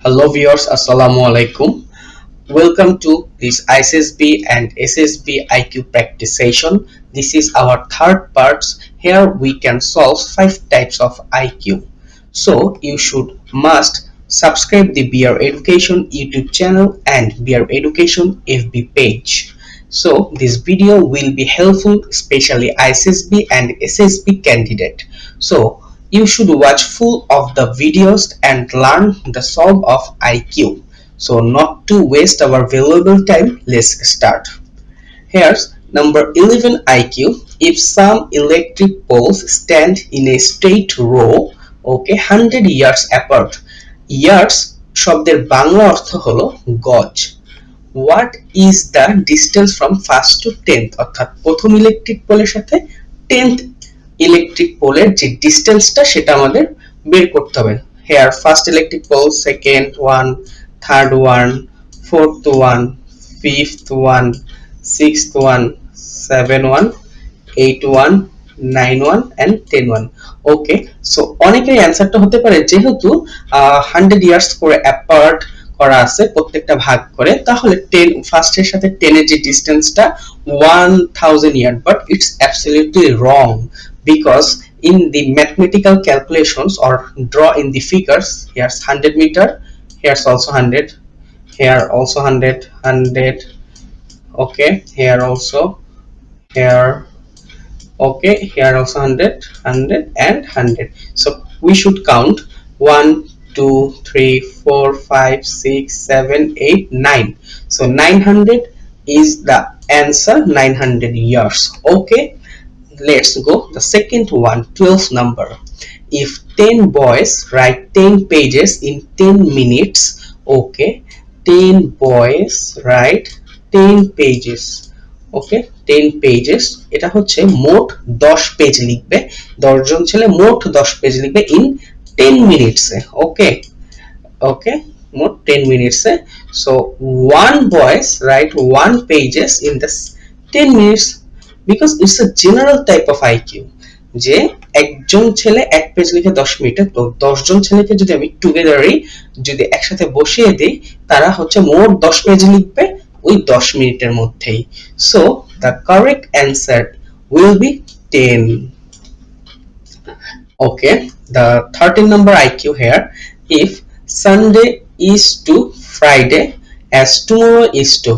Hello viewers, Assalamu alaikum. Welcome to this ISSB and SSB IQ practice session. This is our third part. Here we can solve 5 types of IQ. So you must subscribe the BR Education YouTube channel and BR Education FB page. So this video will be helpful, especially ISSB and SSB candidate. So you should watch full of the videos and learn the solve of IQ. So not to waste our valuable time, let's start. Here's number 11 IQ. If some electric poles stand in a straight row, 100 yards apart. Yards শব্দের বাংলা অর্থ হলো গজ। What is the distance from first to 10th? অর্থাৎ প্রথম electric পোলের সাথে 10th electric পোলের যে ডিসটেন্সটা সেটা আমাদের বের করতে হবে। Here first electric pole, second one, third one, fourth one, fifth one, sixth one, seventh one, eighth one, 9 1 and 10 1. Okay, so অনেকের অ্যানসারটা হতে পারে যেহেতু 100 ইয়ার্স করে অ্যাপার্ট করা আছে প্রত্যেকটা ভাগ করে, তাহলে 10 ফার্স্টের সাথে 10 এর যে ডিসটেন্সটা 1000 yard, but it's absolutely wrong because in the mathematical calculations or draw in the figures, here's 100 meter, here's also 100, here also 100, okay, here also, here, okay, here also 100 and 100. So we should count 1 2 3 4 5 6 7 8 9. So 900 is the answer, 900 years. Okay, let's go the second one, 12th number. If 10 boys write 10 pages in 10 minutes, okay, 10 boys write 10 pages, okay, 10 pages, এটা হচ্ছে মোট 10 page লিখবে, 10 জন ছেলে মোট 10 page লিখবে in 10 minutes A, okay, okay, মোট 10 minutes A. So one boys write 1 pages in the 10 minutes because it's a general type of IQ যে একজন ছেলে এক পেজ লিখে 10 মিনিটে, তো 10 জন ছেলেকে যদি আমি টুগেদারই যদি একসাথে বসিয়ে দেই তারা হচ্ছে মোট 10 পেজ লিখবে ওই 10 মিনিটের মধ্যেই। So the correct answer will be 10. Okay, the 13 number IQ here. If Sunday is to Friday as tomorrow is to,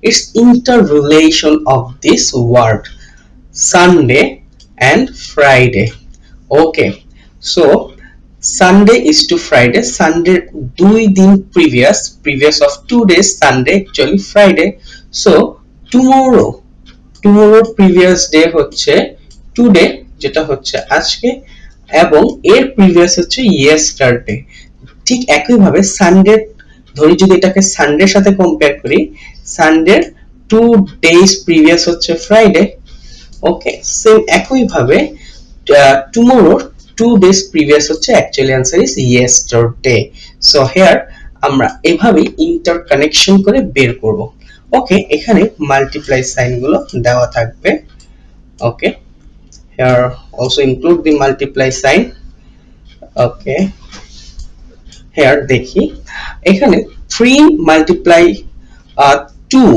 it's interrelation of this word Sunday and Friday. Okay, so Sunday is to Friday. Sunday 2 দিন previous of 2 days, Sunday actually Friday. So tomorrow previous day হচ্ছে today যেটা হচ্ছে আজকে, এবং এর previous হচ্ছে yesterday. ঠিক একই ভাবে সানডে ধরি, যদি এটাকে সানডের সাথে কম্পেয়ার করি, সানডে 2 days প্রিভিয়াস হচ্ছে ফ্রাইডে, ওকে, সেম একই ভাবে টুমরো 2 days প্রিভিয়াস হচ্ছে actually answer is yesterday. So here আমরা এভাবে ইন্টারকানেকশন করে বের করব। ওকে, এখানে মাল্টিপ্লাই সাইন গুলো দেওয়া থাকবে। Okay, here also include the multiply sign. Okay, here দেখি এখানে 3 multiply 2,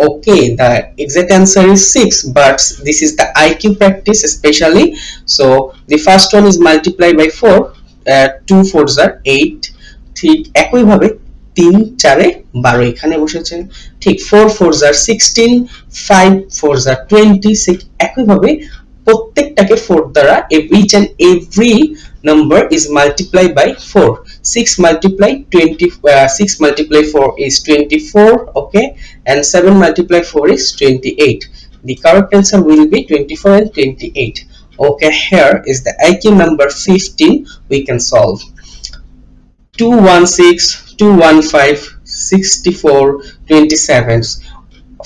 okay, the exact answer is 6, but this is the IQ practice especially. So the first one is multiply by 4, 2 4s are 8, ঠিক একই ভাবে 3 4 এ 12 এখানে বসেছে, ঠিক 4 4s are 16, 5 4s are 26, একই ভাবে প্রত্যেকটাকে 4 দ্বারা each and every number is multiplied by 4. 6 multiply 4 is 24, okay, and 7 multiply 4 is 28. The correct answer will be 24 and 28. Okay, here is the IQ number 15 we can solve. 216 215 64 27.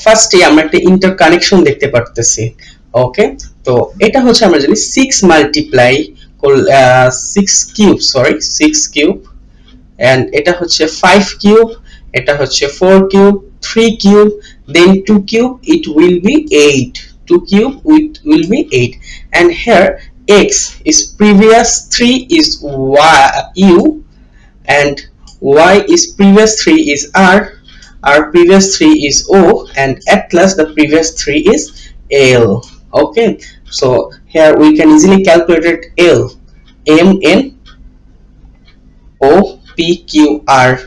ফার্স্টে আমরা একটা interconnection দেখতে পারতেছি। ওকে, তো এটা হচ্ছে আমরা জানি 6 multiply 6 cube, sorry 6 cube, and এটা হচ্ছে 5 cube, এটা হচ্ছে 4 cube, 3 cube, then 2 cube, it will be 8, 2 cube it will be 8, and here x is previous 3 is u, and Y is previous 3 is R previous 3 is O, and Atlas the previous 3 is L. Okay, so here we can easily calculate it. L, M, N, O, P, Q, R,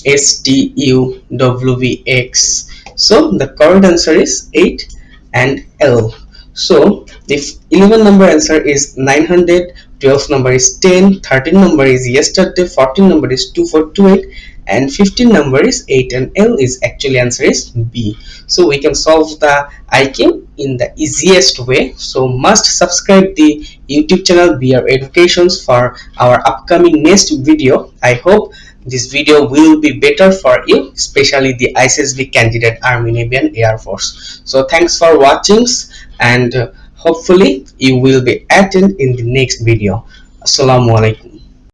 S, T, U, W, V, X. So the correct answer is 8 and L. So the 11 number answer is 900, 12 number is 10, 13 number is yesterday, 14 number is 2428, and 15 number is 8, and L is actually answer is B. So we can solve the IQ in the easiest way. So must subscribe the YouTube channel BR Educations for our upcoming next video. I hope this video will be better for you, especially the ISSB candidate Army, Navy and Air Force. So thanks for watching, and hopefully you will be attend in the next video. Assalamu alaikum.